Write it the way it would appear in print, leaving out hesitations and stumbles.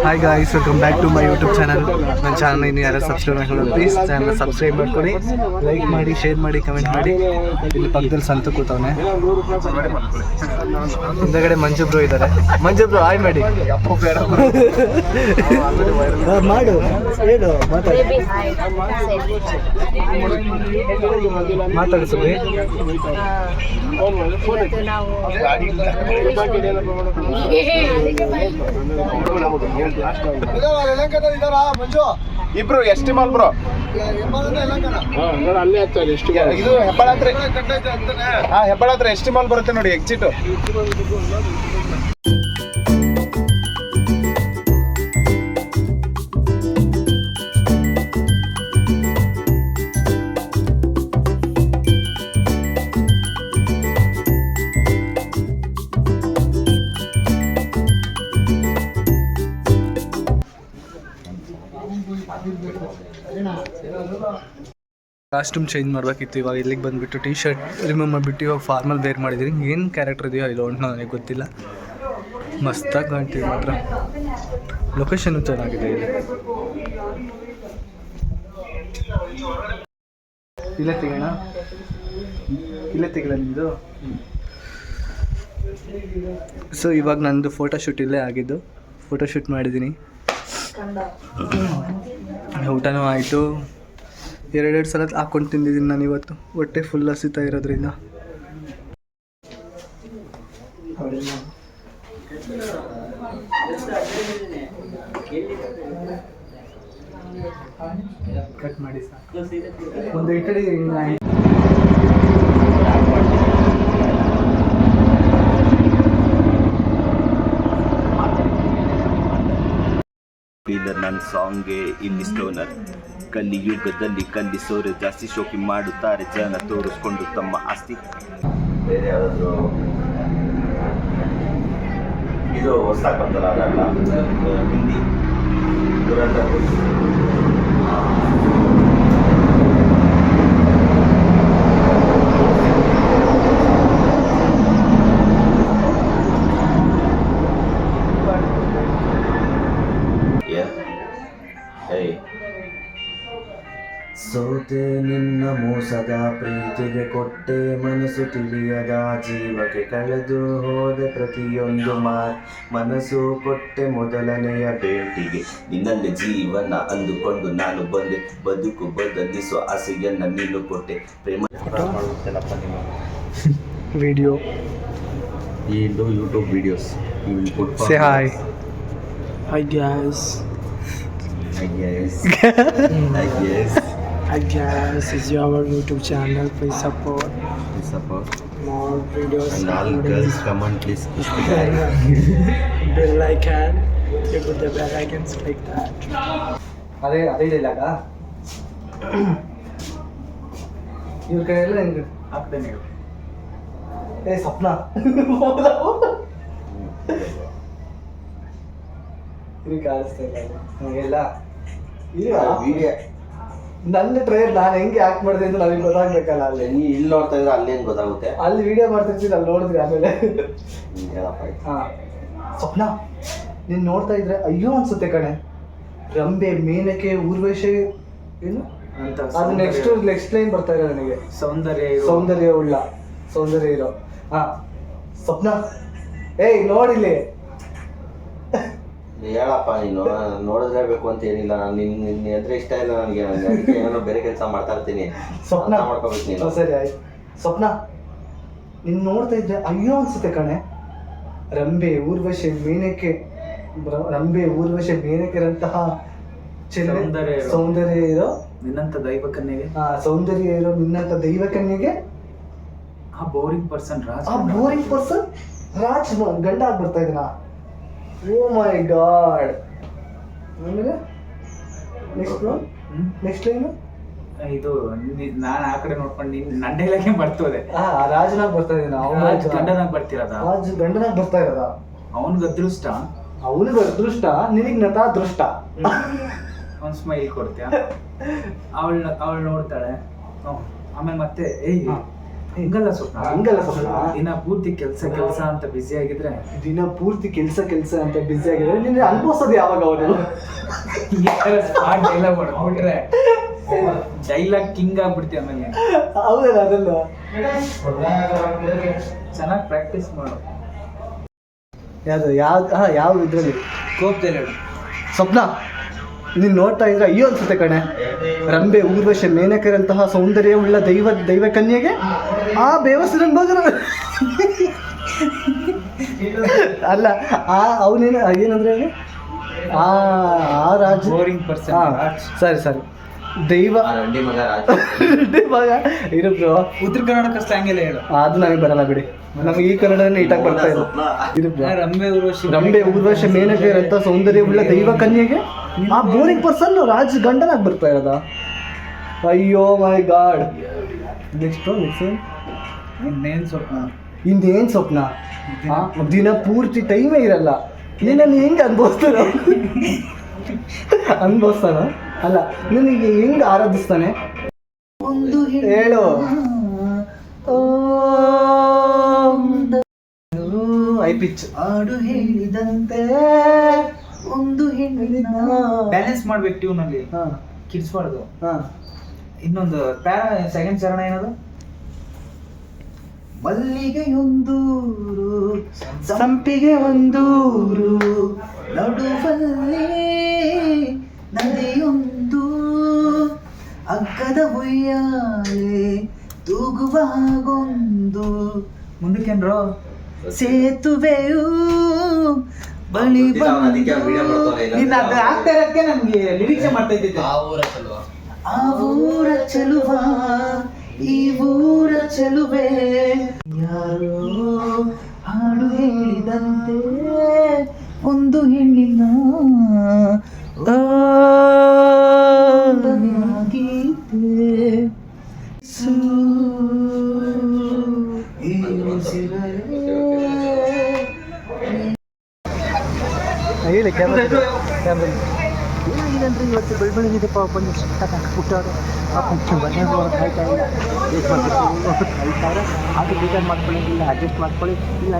Hi guys, welcome back to my YouTube channel. ನನ್ನ channel ಇನ್ನು ಯಾರು ಸಬ್ಸ್ಕ್ರೈಬ್ ಮಾಡ್ಕೊಂಡು ಪ್ಲೀಸ್ ಚಾನಲ್ ಸಬ್ಸ್ಕ್ರೈಬ್ ಮಾಡ್ಕೊಳ್ಳಿ, ಲೈಕ್ ಮಾಡಿ, ಶೇರ್ ಮಾಡಿ, ಕಮೆಂಟ್ ಮಾಡಿ. ಇಲ್ಲಿ ಪಕ್ಕದಲ್ಲಿ ಸಂತು ಕೂತವನೆ, ಹಿಂದಗಡೆ ಮಂಜು ಬ್ರೋ ಇದ್ದಾರೆ. ಮಂಜು ಬ್ರೋ ಹಾಯ್ ಮಾಡಿ. ಮಾಡು, ಹೇಳು, ಮಾತಾಡು ಸುಬ್ಬಿ. ಇಬ್ರು ಎಷ್ಟಿ ಮಾಲ್ ಬ್ರೋ, ಅಲ್ಲೇ ಆಗ್ತಾರೆ. ಎಷ್ಟು ಇದು ಹೆಬ್ಬಾಳ ಹತ್ರ, ಹೆಬ್ಬಾಳ ಹತ್ರ ಎಷ್ಟಿ ಮಾಲ್ ಬರುತ್ತೆ ನೋಡಿ, ಎಕ್ಸಿಟ್. ಕಾಸ್ಟ್ಯೂಮ್ ಚೇಂಜ್ ಮಾಡಬೇಕಿತ್ತು. ಇವಾಗ ಇಲ್ಲಿಗೆ ಬಂದುಬಿಟ್ಟು ಟೀ ಶರ್ಟ್ ರಿಮೂವ್ ಮಾಡಿಬಿಟ್ಟು ಇವಾಗ ಫಾರ್ಮಲ್ ವೇರ್ ಮಾಡಿದ್ದೀನಿ. ಏನು ಕ್ಯಾರೆಕ್ಟರ್ ಇದೆಯೋ ಇಲ್ಲ ಉಂಟು ನನಗೆ ಗೊತ್ತಿಲ್ಲ. ಮಸ್ತಾಗಿ ಕಾಣ್ತೀವಿ ಮಾತ್ರ. ಲೊಕೇಶನ್ನು ಚೆನ್ನಾಗಿದೆ. ಇಲ್ಲೇ ತೆಗೋಣ, ಇಲ್ಲೇ ತೆಗೋಣ ನಿಮ್ಮದು. ಸೊ ಇವಾಗ ನಂದು ಫೋಟೋಶೂಟ್ ಇಲ್ಲೇ ಆಗಿದ್ದು. ಫೋಟೋಶೂಟ್ ಮಾಡಿದ್ದೀನಿ, ಊಟನೂ ಆಯಿತು. ಎರಡೆರಡು ಸಲ ಹಾಕ್ಕೊಂಡು ತಿಂದಿದ್ದೀನಿ ನಾನು ಇವತ್ತು. ಹೊಟ್ಟೆ ಫುಲ್ ಹಸಿತಾ ಇರೋದ್ರಿಂದ. ಕಟ್ ಮಾಡಿ ಸಾಕು. ಒಂದು ಇಟ್ಟಡಿ ನನ್ನ ಸಾಂಗ್ಗೆ ಇಲ್ಲಿ ಸ್ಟೋನರ್. ಕಲಿಯುಗದಲ್ಲಿ ಕಲಿಸೋರು ಜಾಸ್ತಿ ಶೋಕಿ ಮಾಡುತ್ತಾರೆ ಜನ, ತೋರಿಸ್ಕೊಂಡು ತಮ್ಮ ಆಸ್ತಿ. ಬೇರೆ ಯಾವುದಾದ್ರು ಇದು ಹೊಸದಾಗಿ ಬಂತಲ್ಲ, ಅದಲ್ಲ ಹಿಂದಿ ದುರಂತ. ಸೋತೆ ನಿನ್ನ ಮೋಸದ ಪ್ರೀತಿಗೆ ಕೊಟ್ಟೆ ಮನಸ್ಸು ತಿಳಿಯದ ಜೀವಕ್ಕೆ ಕಳೆದು ಹೋದೆ ಪ್ರತಿಯೊಂದು ಮನಸ್ಸು ಕೊಟ್ಟೆ ಮೊದಲನೆಯ ಭೇಟಿಗೆ. ನಿನ್ನಲ್ಲಿ ಜೀವನ ಅಂದುಕೊಂಡು ನಾನು ಬಂದೆ, ಬದುಕು ಬದಲಿಸುವ ಆಸೆಯನ್ನ ನೀನು ಕೊಟ್ಟೆ. ಪ್ರೇಮ ವಿಡಿಯೋ ಇದು YouTube videos. Say hi. Hi guys. I guess Hi guys, this is our YouTube channel. Please support more videos. And all girls come on, please push the bell icon. You put the bell icons like that. ಅದೇ ಡೈಲಾಗ ಇವ್ರ ಕಡೆ ಎಲ್ಲ ಹೆಂಗೆ ಹಾಕ್ತೇನೆ. ಏ ಸ್ವಪ್ನ ಇದು ಕಾಣಿಸ್ತಾ ಇಲ್ಲ ನನಗೆಲ್ಲ. ವಿಡಿಯೋ ನನ್ನ ಟ್ರೈಲರ್ ನಾನು ಹೆಂಗೆ ಆಕ್ಟ್ ಮಾಡಿದೆ ಅಂತ ನನಗೆ ಗೊತ್ತಾಗ್ಬೇಕಲ್ಲ. ಅಲ್ಲಿ ನೀ ಇಲ್ಲಿ ನೋಡ್ತಾ ಇದ್ರೆ ಅಲ್ಲೇನು ಗೊತ್ತಾಗುತ್ತೆ. ಅಲ್ಲಿ ವಿಡಿಯೋ ಮಾಡ್ತಿರ್ತೀನಿ, ಅಲ್ಲಿ ನೋಡಿದ್ರಿ ಆಮೇಲೆ. ಹಾಂ ಸ್ವಪ್ನ, ನೀನು ನೋಡ್ತಾ ಇದ್ರೆ ಅಯ್ಯೋ ಅನ್ಸುತ್ತೆ ಕಣೆ. ರಂಬೆ, ಮೇನಕೆ, ಊರ್ವಶಿ ಏನು ಅಂತ ಅದು ನೆಕ್ಸ್ಟ್ ಲೈನ್ ಬರ್ತಾ ಇದೆ ನನಗೆ. ಸೌಂದರ್ಯ ಇರೋ. ಹಾಂ ಸ್ವಪ್ನ, ಏಯ್ ನೋಡಿಲ್ಲಿ ಹೇಳಪ್ಪ, ನೀನು ನೋಡಿದ್ರೇಬೇಕು ಅಂತ ಏನಿಲ್ಲ. ನಾನು ನಿನ್ನ ಎದುರು ಇಷ್ಟ ಇಲ್ಲ ನನಗೆ. ಏನೋ ಬೇರೆ ಕೆಲಸ ಮಾಡ್ತಾ ಇರ್ತೀನಿ. ಸ್ವಪ್ನ ಮಾಡ್ಕೋಬೇಕು ನೀನು. ಸರಿ ಆಯ್ತು. ಸ್ವಪ್ನ, ನೀನು ನೋಡ್ತಾ ಇದ್ರೆ ಅಯ್ಯೋ ಅನ್ಸುತ್ತೆ ಕಣೆ. ರಂಬೆ ಊರ್ವಶಿ ಮೇನಕೆರಂತಹ ಸೌಂದರ್ಯ ಇರೋ ನಿನ್ನಂತ ದೈವಕನ್ಯೆಗೆ. ಸೌಂದರ್ಯ ಇರೋ ನಿನ್ನಂತ ದೈವಕನ್ಯೆಗೆ ಆ ಬೋರಿಂಗ್ ಪರ್ಸನ್ ರಾಜ್ ಗಂಡ ಆಗಿ ಬರ್ತಾ ಇದೀನಾ? ಓ ಮೈ ಗಾಡ್. ಆಮೇಲೆ ನೆಕ್ಸ್ಟ್ ಲೈನು ಇದು ನಾನು ಆ ಕಡೆ ನೋಡ್ಕೊಂಡು ನನ್ನ ಡೈಲಾಗೆ ಬರ್ತದೆ. ರಾಜನಾಗ್ ಬರ್ತಾ ಇದೀನ? ಗಂಡನಾಗ್ ಬರ್ತಿರೋದ? ರಾಜ್ ಗಂಡನಾಗ್ ಬರ್ತಾ ಇರೋದ? ಅವನಿಗೆ ಅದೃಷ್ಟ, ನಿನಗ್ ನಟ ಅದೃಷ್ಟ. ಅವ್ನು ಸ್ಮೈಲ್ ಕೊಡ್ತೀಯ, ಅವಳು ನೋಡ್ತಾಳೆ. ಆಮೇಲೆ ಮತ್ತೆ ಹಿಂಗಲ್ಲ ಸ್ವಪ್ನ, ಹಂಗಲ್ಲ ಸ್ವಪ್ನ. ದಿನ ಪೂರ್ತಿ ಕೆಲಸ ಅಂತ ಬ್ಯುಸಿ ಆಗಿದ್ರೆ ದಿನ ಪೂರ್ತಿ ಕೆಲಸ ಅಂತ ಬ್ಯುಸಿ ಆಗಿದ್ರೆ ನಿನ್ನ ಅನ್ಭವಿಸೋದು ಯಾವಾಗ ಅವನು? ಸ್ಮಾರ್ಟ್ ಡೈಲಾಗ್ ಹೊಡ್ಬಿಟ್ರೆ ಡೈಲಾಗ್ ಕಿಂಗ್ ಆಗ್ಬಿಡ್ತೀವಿ ಆಮೇಲೆ. ಹೌದಲ್ಲ ಅದಲ್ಲ. ಚೆನ್ನಾಗಿ ಪ್ರಾಕ್ಟೀಸ್ ಮಾಡು. ಯಾವುದು ಯಾವ ಇದರಲ್ಲಿ ಕೋಪದಲ್ಲಿ ಹೇಳು. ಸ್ವಪ್ನ ನೀನು ನೋಡ್ತಾ ಇದ್ರೆ ಅಯ್ಯೋ ಅನ್ಸುತ್ತೆ ಕಣೆ. ರಂಬೆ ಊರ್ವಶಿ ಮೇನಕರಂತಹ ಸೌಂದರ್ಯವುಳ್ಳ ದೈವ ಕನ್ಯೆಗೆ ಆ ಬೇವಸಿನ ಮಗನ ಅಲ್ಲ ಅವನೇನು ಏನಂದ್ರೆ ಆ ರಾಜ ಬೋರಿಂಗ್ ಪರ್ಸನ್. ಸರಿ ದೈವ ಮಗ ಇರು ಉತ್ತರ ಕರ್ನಾಟಕ ಸ್ಲ್ಯಾಂಗ್ ಎಲ್ಲ ಹೇಳು. ಅದು ನನಗೆ ಬರಲ್ಲ ಬಿಡಿ, ನಮಗೆ ಈ ಕನ್ನಡ ನೀಟಾಗಿ ಬರ್ತಾ ಇಲ್ಲ. ಇರು ರಂಬೆ ಊರ್ವಶಿ ಮೇನಕರಂತ ಸೌಂದರ್ಯವುಳ್ಳ ದೈವ ಕನ್ಯೆಗೆ ಆ ಬೋರಿಂಗ್ ಪರ್ಸನ್ ರಾಜ ಗಂಡನಾಗಿ ಬರ್ತಾ ಇರೋದ. ಅಯ್ಯೋ ಮೈ ಗಾಡ್. ನೆಕ್ಸ್ಟ್ ಇನ್ನೇನು ಸ್ವಪ್ನ? ಇನ್ನೇನು ಸ್ವಪ್ನ? ದಿನ ಪೂರ್ತಿ ಟೈಮೇ ಇರಲ್ಲ. ನೀನನ್ನು ಹೆಂಗೆ ಅನ್ಭವಿಸ್ತಾನ ಅಲ್ಲ, ನಿನಗೆ ಹೆಂಗೆ ಆರಾಧಿಸ್ತಾನೆ ಒಂದು ಹೇಳು. ಐ ಪಿಚ್ ಹಾಡು ಹೇಳಿದಂತೆ ಒಂದು ಹೆಣ್ಣಿನ ಬ್ಯಾಲೆನ್ಸ್ ಮಾಡ್ಬೇಕು ಟ್ಯೂನಲ್ಲಿ, ಕಿಡ್ಸ್ಬಾರ್ದು. ಇನ್ನೊಂದು ಸೆಕೆಂಡ್ ಚರಣ ಏನದು? ಮಲ್ಲಿಗೆಯೊಂದೂರು ಸಂಪಿಗೆ ಒಂದೂರು ನಡುವಲ್ಲಿ ನದಿಯೊಂದು ಅಗ್ಗದ ಉಯ್ಯಾಲೆ ತೂಗುವಾಗೊಂದು. ಮುಂದಕ್ಕೇನ್ರೋ? ಸೇತುವೆಯು ಬಳಿ ನಿನ್ನ ಅದು ಆಗ್ತಾ ಇರೋಕ್ಕೆ ನಮ್ಗೆ ನಿರೀಕ್ಷೆ ಮಾಡ್ತಾ ಇದ್ದಿದ್ದೆ. ಆ ಊರ ಚೆಲುವ ಈ ಊರ ಚೆಲುವೆ ಯಾರೋ ಹಾಡು ಹೇಳಿದಂತೆ ಒಂದು ಹೆಣ್ಣಿನ ಗೀತೆ ಹೇಳಿ ಕ್ಯಾಮ್ರಾ ಏನಾಗಿದೆ ಅಂದರೆ ಇವತ್ತು ಬೆಳಬೆಳಗಿದೆಪ್ಪ ಬಂದು ಪುಟ್ಟವರು ಮನೆ ಕಾಯ್ತಾ ಇಲ್ಲ. ವೇಟ್ ಮಾಡ್ಬೇಕು ಕಾಯ್ತಾರೆ. ಅದು ಬೇಕಾದ್ರೆ ಮಾಡ್ಕೊಳ್ಳಿ, ಇಲ್ಲ ಅಡ್ಜಸ್ಟ್ ಮಾಡ್ಕೊಳ್ಳಿ, ಇಲ್ಲ